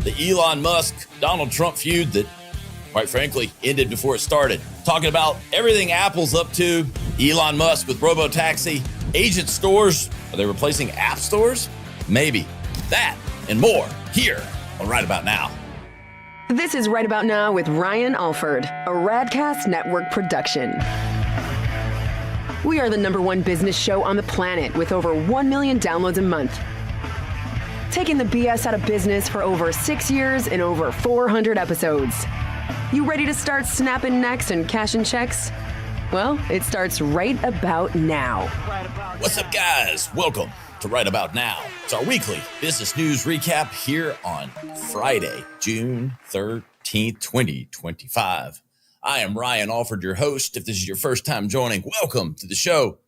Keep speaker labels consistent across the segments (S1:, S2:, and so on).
S1: the Elon Musk, Donald Trump feud that, quite frankly, ended before it started. Talking about everything Apple's up to, Elon Musk with robo taxi, agent stores. Are they replacing app stores? Maybe. That and more here on Right About Now.
S2: This is Right About Now with Ryan Alford, a Radcast Network production. We are the #1 business show on the planet with over 1 million downloads a month. Taking the BS out of business for over 6 years and over 400 episodes. You ready to start snapping necks and cashing checks? Well, it starts right about now.
S1: What's up, guys? Welcome to Right About Now. It's our weekly business news recap here on Friday, June 13th, 2025. I am Ryan Alford, your host. If this is your first time joining, welcome to the show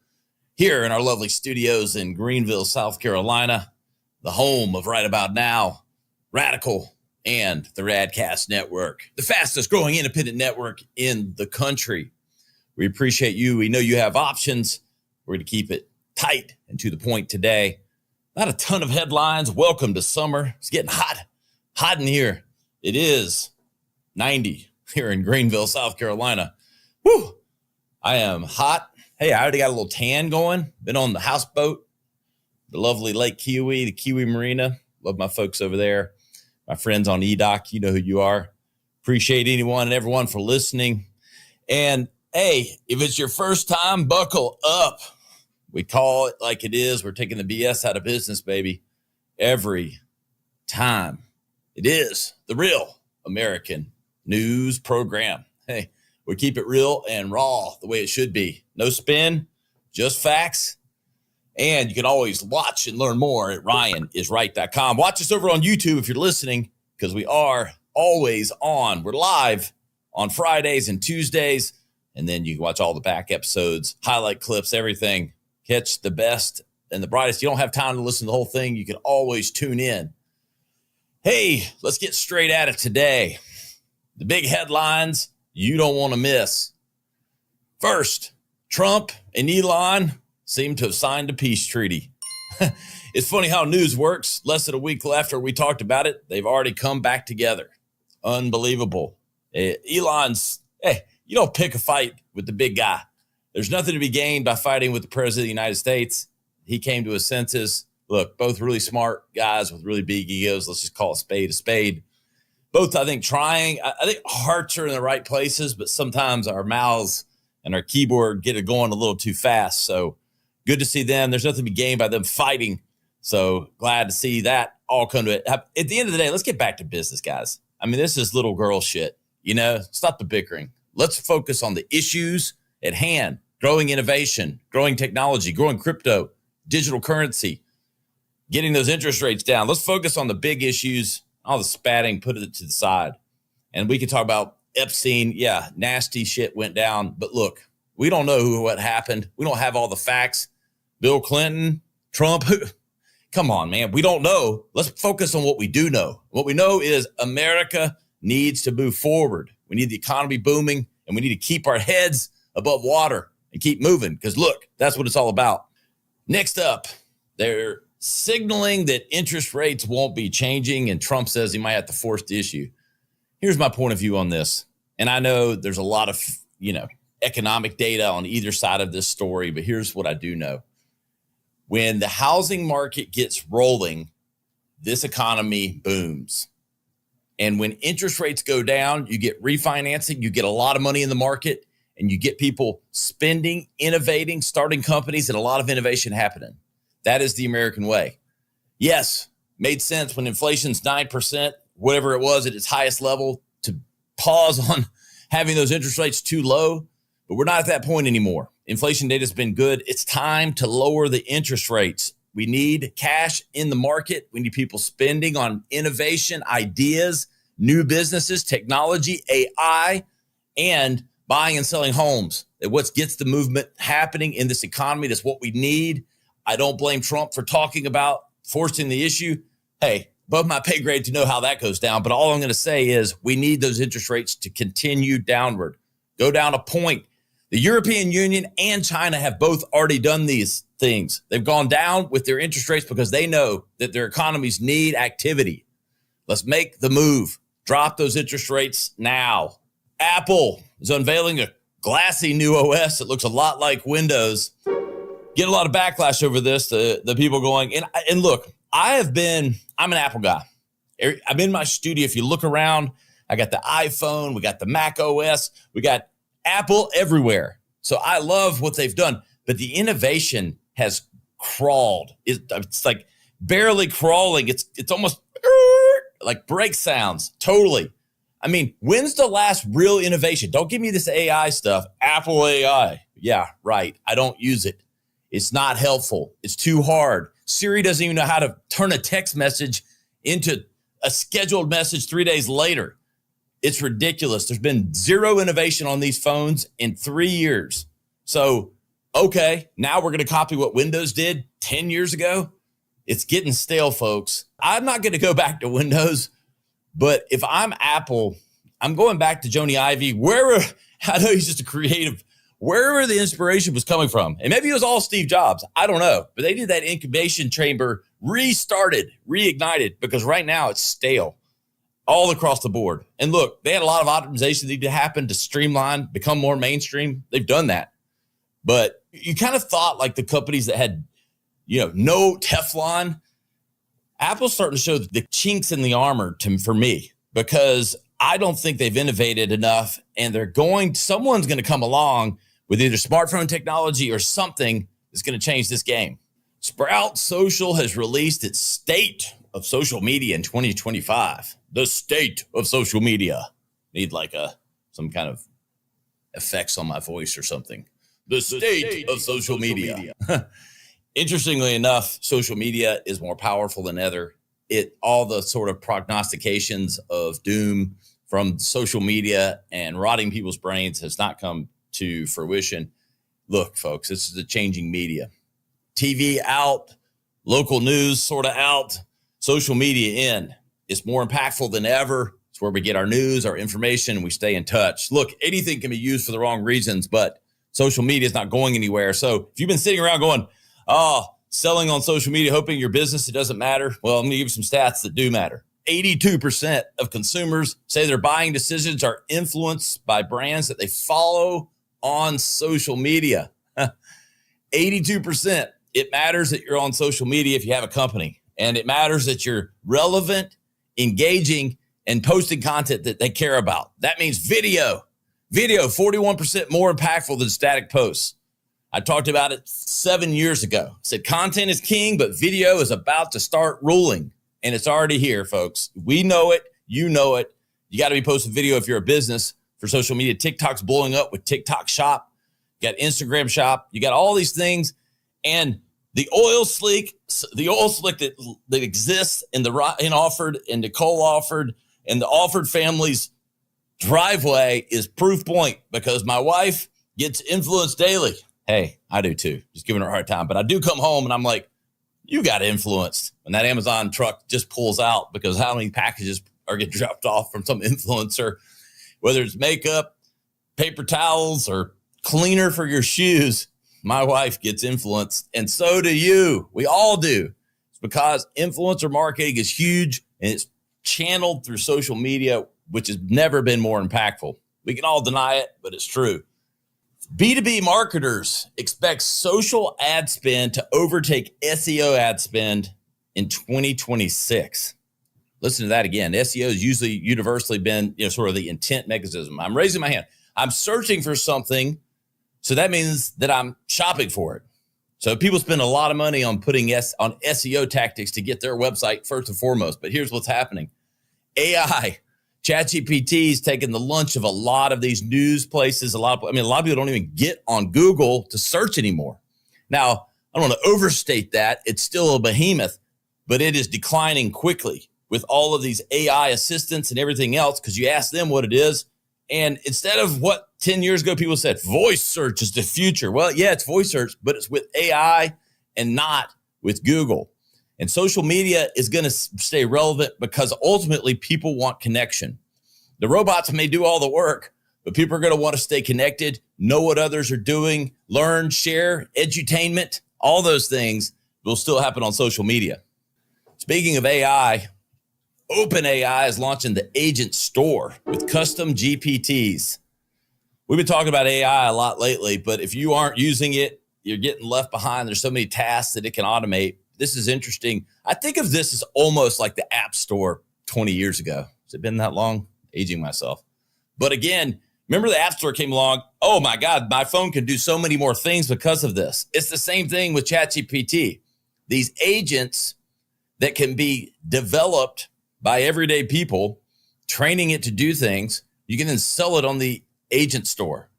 S1: here in our lovely studios in Greenville, South Carolina, the home of Right About Now, Radical, and the Radcast Network, the fastest growing independent network in the country. We appreciate you. We know you have options. We're going to keep it tight and to the point today. Not a ton of headlines. Welcome to summer. It's getting hot in here. It is 90 here in Greenville, South Carolina. Woo! I am hot. Hey, I already got a little tan going. Been on the houseboat, the lovely Lake Kiwi, the Kiwi Marina. Love my folks over there. My friends on EDOC, you know who you are. Appreciate anyone and everyone for listening. And hey, if it's your first time, buckle up. We call it like it is. We're taking the BS out of business, baby. Every time. It is the real American news program. Hey, we keep it real and raw the way it should be. No spin, just facts. And you can always watch and learn more at ryanisright.com. Watch us over on YouTube if you're listening, because we are always on. We're live on Fridays and Tuesdays. And then you can watch all the back episodes, highlight clips, everything. Catch the best and the brightest. You don't have time to listen to the whole thing. You can always tune in. Hey, let's get straight at it today. The big headlines you don't want to miss. First, Trump and Elon seem to have signed a peace treaty. It's funny how news works. Less than a week after we talked about it, they've already come back together. Unbelievable. Elon's, hey, you don't pick a fight with the big guy. There's nothing to be gained by fighting with the president of the United States. He came to his senses. Look, both really smart guys with really big egos. Let's just call a spade a spade. Both, I think, trying. I think hearts are in the right places, but sometimes our mouths and our keyboard get it going a little too fast. So good to see them. There's nothing to be gained by them fighting. So glad to see that all come to it. At the end of the day, let's get back to business, guys. I mean, this is little girl shit. You know, stop the bickering. Let's focus on the issues at hand. Growing innovation, growing technology, growing crypto, digital currency, getting those interest rates down. Let's focus on the big issues. All the spatting, put it to the side. And we can talk about Epstein. Yeah, nasty shit went down. But look, we don't know what happened. We don't have all the facts. Bill Clinton, Trump, come on, man. We don't know. Let's focus on what we do know. What we know is America needs to move forward. We need the economy booming, and we need to keep our heads above water and keep moving. Because look, that's what it's all about. Next up, they're signaling that interest rates won't be changing, and Trump says he might have to force the issue. Here's my point of view on this. And I know there's a lot of, economic data on either side of this story, but here's what I do know. When the housing market gets rolling, this economy booms. And when interest rates go down, you get refinancing, you get a lot of money in the market, and you get people spending, innovating, starting companies, and a lot of innovation happening. That is the American way. Yes, made sense when inflation's 9%, whatever it was at its highest level, to pause on having those interest rates too low. But we're not at that point anymore. Inflation data has been good. It's time to lower the interest rates. We need cash in the market. We need people spending on innovation, ideas, new businesses, technology, AI, and buying and selling homes. What gets the movement happening in this economy, that's what we need. I don't blame Trump for talking about forcing the issue. Hey, above my pay grade to know how that goes down. But all I'm going to say is we need those interest rates to continue downward, go down a point. The European Union and China have both already done these things. They've gone down with their interest rates because they know that their economies need activity. Let's make the move. Drop those interest rates now. Apple is unveiling a glassy new OS that looks a lot like Windows. Get a lot of backlash over this. The people going, and look, I'm an Apple guy. I'm in my studio. If you look around, I got the iPhone, we got the Mac OS, we got Apple everywhere. So I love what they've done, but the innovation has crawled. It's like barely crawling. It's almost like brake sounds. Totally. I mean, when's the last real innovation? Don't give me this AI stuff. Apple AI. Yeah, right. I don't use it. It's not helpful. It's too hard. Siri doesn't even know how to turn a text message into a scheduled message 3 days later. It's ridiculous. There's been zero innovation on these phones in 3 years. So, okay, now we're going to copy what Windows did 10 years ago. It's getting stale, folks. I'm not going to go back to Windows, but if I'm Apple, I'm going back to Joni Ivey. I know he's just a creative, wherever the inspiration was coming from. And maybe it was all Steve Jobs. I don't know. But they did that incubation chamber, reignited, because right now it's stale all across the board. And look, they had a lot of optimization that needed to happen to streamline, become more mainstream. They've done that. But you kind of thought like the companies that had, no Teflon, Apple's starting to show the chinks in the armor for me, because I don't think they've innovated enough, and someone's going to come along with either smartphone technology or something that's going to change this game. Sprout Social has released its state of social media in 2025. The state of social media. Need like some kind of effects on my voice or something. The state of social media. Interestingly enough, social media is more powerful than ever. All the sort of prognostications of doom from social media and rotting people's brains has not come to fruition. Look, folks, this is a changing media. TV out, local news sort of out, social media in. It's more impactful than ever. It's where we get our news, our information, and we stay in touch. Look, anything can be used for the wrong reasons, but social media is not going anywhere. So if you've been sitting around going, selling on social media, hoping your business, it doesn't matter. Well, I'm going to give you some stats that do matter. 82% of consumers say their buying decisions are influenced by brands that they follow on social media. 82%. It matters that you're on social media if you have a company, and it matters that you're relevant, engaging, and posting content that they care about. That means video, 41% more impactful than static posts. I talked about it 7 years ago. I said content is king, but video is about to start ruling. And it's already here, folks. We know it. You know it. You got to be posting video if you're a business for social media. TikTok's blowing up with TikTok Shop. You got Instagram Shop. You got all these things. And the oil slick that exists in Alford and Nicole Alford and the Alford family's driveway is proof point, because my wife gets influenced daily. Hey, I do too. Just giving her a hard time. But I do come home and I'm like, you got influenced. And that Amazon truck just pulls out because how many packages are getting dropped off from some influencer, whether it's makeup, paper towels, or cleaner for your shoes. My wife gets influenced, and so do you. We all do. It's because influencer marketing is huge, and it's channeled through social media, which has never been more impactful. We can all deny it, but it's true. B2B marketers expect social ad spend to overtake SEO ad spend in 2026. Listen to that again. SEO has usually universally been, sort of the intent mechanism. I'm raising my hand. I'm searching for something, so that means that I'm shopping for it. So people spend a lot of money on putting on SEO tactics to get their website first and foremost. But here's what's happening. AI, ChatGPT is taking the lunch of a lot of these news places. A lot of people don't even get on Google to search anymore. Now, I don't want to overstate that. It's still a behemoth, but it is declining quickly with all of these AI assistants and everything else, because you ask them what it is. And instead of what 10 years ago people said, voice search is the future. Well, yeah, it's voice search, but it's with AI and not with Google. And social media is going to stay relevant because ultimately people want connection. The robots may do all the work, but people are going to want to stay connected, know what others are doing, learn, share, edutainment, all those things will still happen on social media. Speaking of AI, OpenAI is launching the agent store with custom GPTs. We've been talking about AI a lot lately, but if you aren't using it, you're getting left behind. There's so many tasks that it can automate. This is interesting. I think of this as almost like the App Store 20 years ago. Has it been that long? Aging myself. But again, remember the App Store came along. Oh my God, my phone can do so many more things because of this. It's the same thing with ChatGPT. These agents that can be developed by everyday people, training it to do things, you can then sell it on the agent store.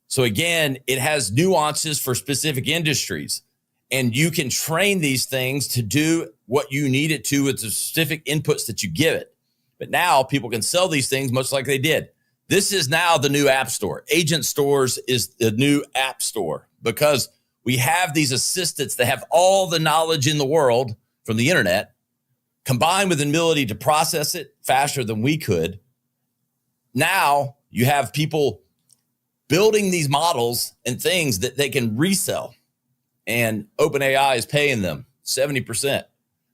S1: So again, it has nuances for specific industries, and you can train these things to do what you need it to with the specific inputs that you give it. But now people can sell these things much like they did. This is now the new app store. Agent stores is the new app store because we have these assistants that have all the knowledge in the world from the internet, combined with the ability to process it faster than we could. Now you have people building these models and things that they can resell, and OpenAI is paying them 70%.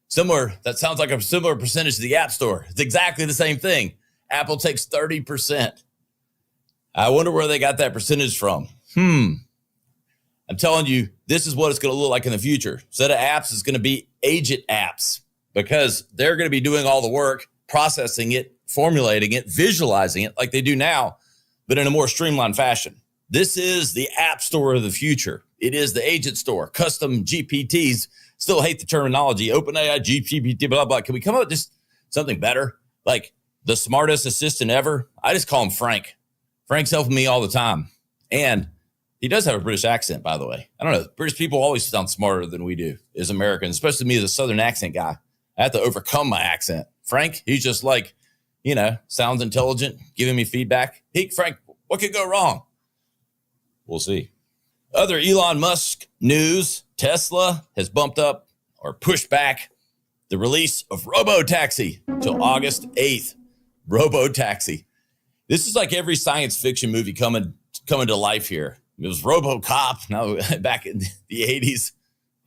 S1: Similar, that sounds like a similar percentage to the App Store. It's exactly the same thing. Apple takes 30%. I wonder where they got that percentage from. I'm telling you, this is what it's going to look like in the future. Instead of apps, it's going to be agent apps, because they're going to be doing all the work, processing it, formulating it, visualizing it like they do now, but in a more streamlined fashion. This is the app store of the future. It is the agent store. Custom GPTs, still hate the terminology. OpenAI, GPT, blah, blah. Can we come up with just something better? Like the smartest assistant ever? I just call him Frank. Frank's helping me all the time. And he does have a British accent, by the way. I don't know. British people always sound smarter than we do as Americans, especially me as a Southern accent guy. I have to overcome my accent. Frank, he's just like, sounds intelligent, giving me feedback. Hey, Frank, what could go wrong? We'll see. Other Elon Musk news, Tesla has bumped up or pushed back the release of robo-taxi till August 8th. Robo-taxi. This is like every science fiction movie coming to life here. It was RoboCop, now back in the 80s,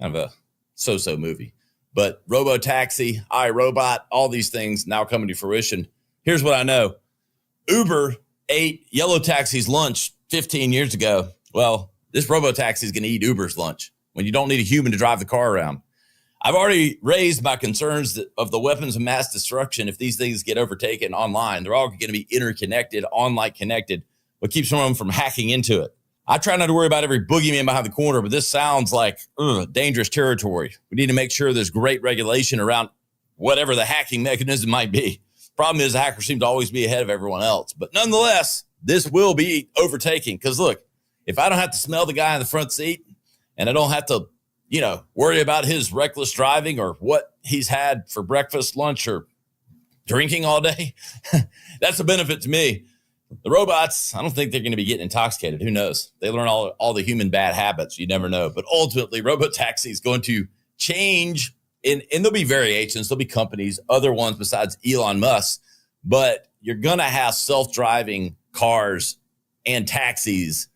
S1: kind of a so-so movie. But robo-taxi, iRobot, all these things now coming to fruition. Here's what I know. Uber ate yellow taxi's lunch 15 years ago. Well, this robo-taxi is going to eat Uber's lunch when you don't need a human to drive the car around. I've already raised my concerns of the weapons of mass destruction. If these things get overtaken online, they're all going to be interconnected, online connected. What keeps someone from hacking into it? I try not to worry about every boogeyman behind the corner, but this sounds like dangerous territory. We need to make sure there's great regulation around whatever the hacking mechanism might be. Problem is, the hackers seem to always be ahead of everyone else. But nonetheless, this will be overtaking. Because look, if I don't have to smell the guy in the front seat, and I don't have to, worry about his reckless driving or what he's had for breakfast, lunch, or drinking all day, that's a benefit to me. The robots, I don't think they're going to be getting intoxicated. Who knows? They learn all the human bad habits. You never know. But ultimately, robotaxi is going to change, and there'll be variations. There'll be companies, other ones besides Elon Musk. But you're going to have self-driving cars and taxis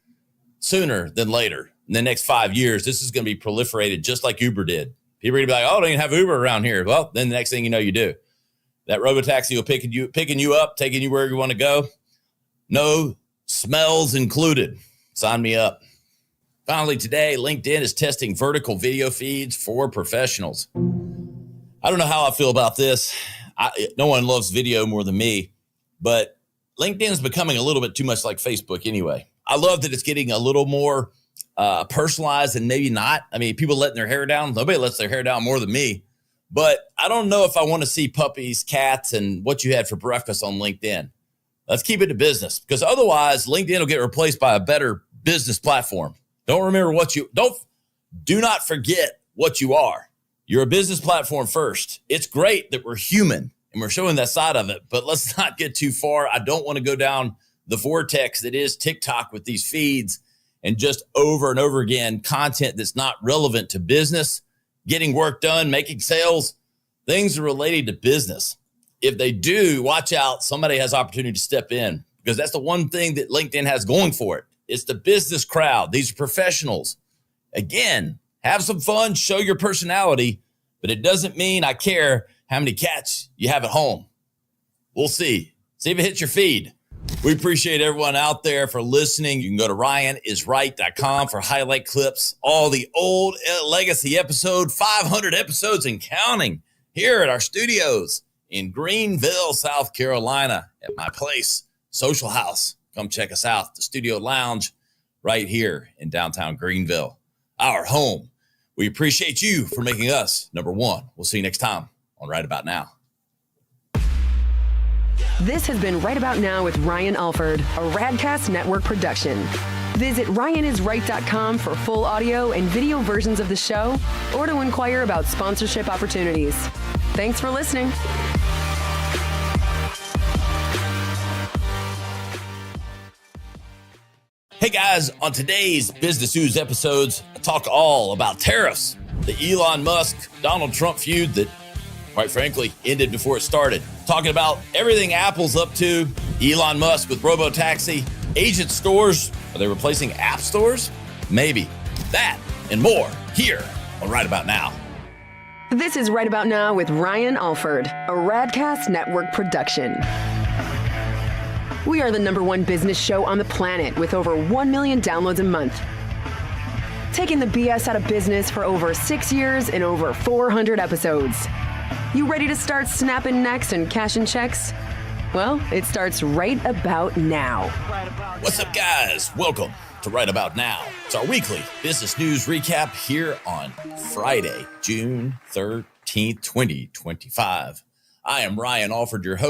S1: sooner than later. In the next 5 years, this is going to be proliferated just like Uber did. People are going to be like, oh, don't even have Uber around here. Well, then the next thing you know, you do. That robotaxi will picking you up, taking you where you want to go. No smells included. Sign me up. Finally, today, LinkedIn is testing vertical video feeds for professionals. I don't know how I feel about this. No one loves video more than me, but LinkedIn is becoming a little bit too much like Facebook anyway. I love that it's getting a little more personalized and maybe not. I mean, people letting their hair down. Nobody lets their hair down more than me. But I don't know if I want to see puppies, cats, and what you had for breakfast on LinkedIn. Let's keep it to business, because otherwise LinkedIn will get replaced by a better business platform. Do not forget what you are. You're a business platform first. It's great that we're human and we're showing that side of it, but let's not get too far. I don't want to go down the vortex that is TikTok with these feeds and just over and over again content that's not relevant to business, getting work done, making sales, things are related to business. If they do, watch out. Somebody has opportunity to step in, because that's the one thing that LinkedIn has going for it. It's the business crowd. These are professionals. Again, have some fun, show your personality, but it doesn't mean I care how many cats you have at home. We'll see. See if it hits your feed. We appreciate everyone out there for listening. You can go to ryanisright.com for highlight clips, all the old legacy episode, 500 episodes and counting here at our studios in Greenville, South Carolina at my place, Social House. Come check us out, the Studio Lounge right here in downtown Greenville, our home. We appreciate you for making us number one. We'll see you next time on Right About Now.
S2: This has been Right About Now with Ryan Alford, a Radcast Network production. Visit ryanisright.com for full audio and video versions of the show or to inquire about sponsorship opportunities. Thanks for listening.
S1: Hey guys, on today's Business News episodes, I talk all about tariffs, the Elon Musk, Donald Trump feud that, quite frankly, ended before it started. Talking about everything Apple's up to, Elon Musk with robo-taxi, agent stores. Are they replacing app stores? Maybe. That and more here on Right About Now.
S2: This is Right About Now with Ryan Alford, a Radcast Network production. We are the number one business show on the planet with over 1 million downloads a month. Taking the BS out of business for over 6 years and over 400 episodes. You ready to start snapping necks and cashing checks? Well, it starts right about now.
S1: What's up, guys? Welcome to Right About Now. It's our weekly business news recap here on Friday, June 13th, 2025. I am Ryan Alford, your host.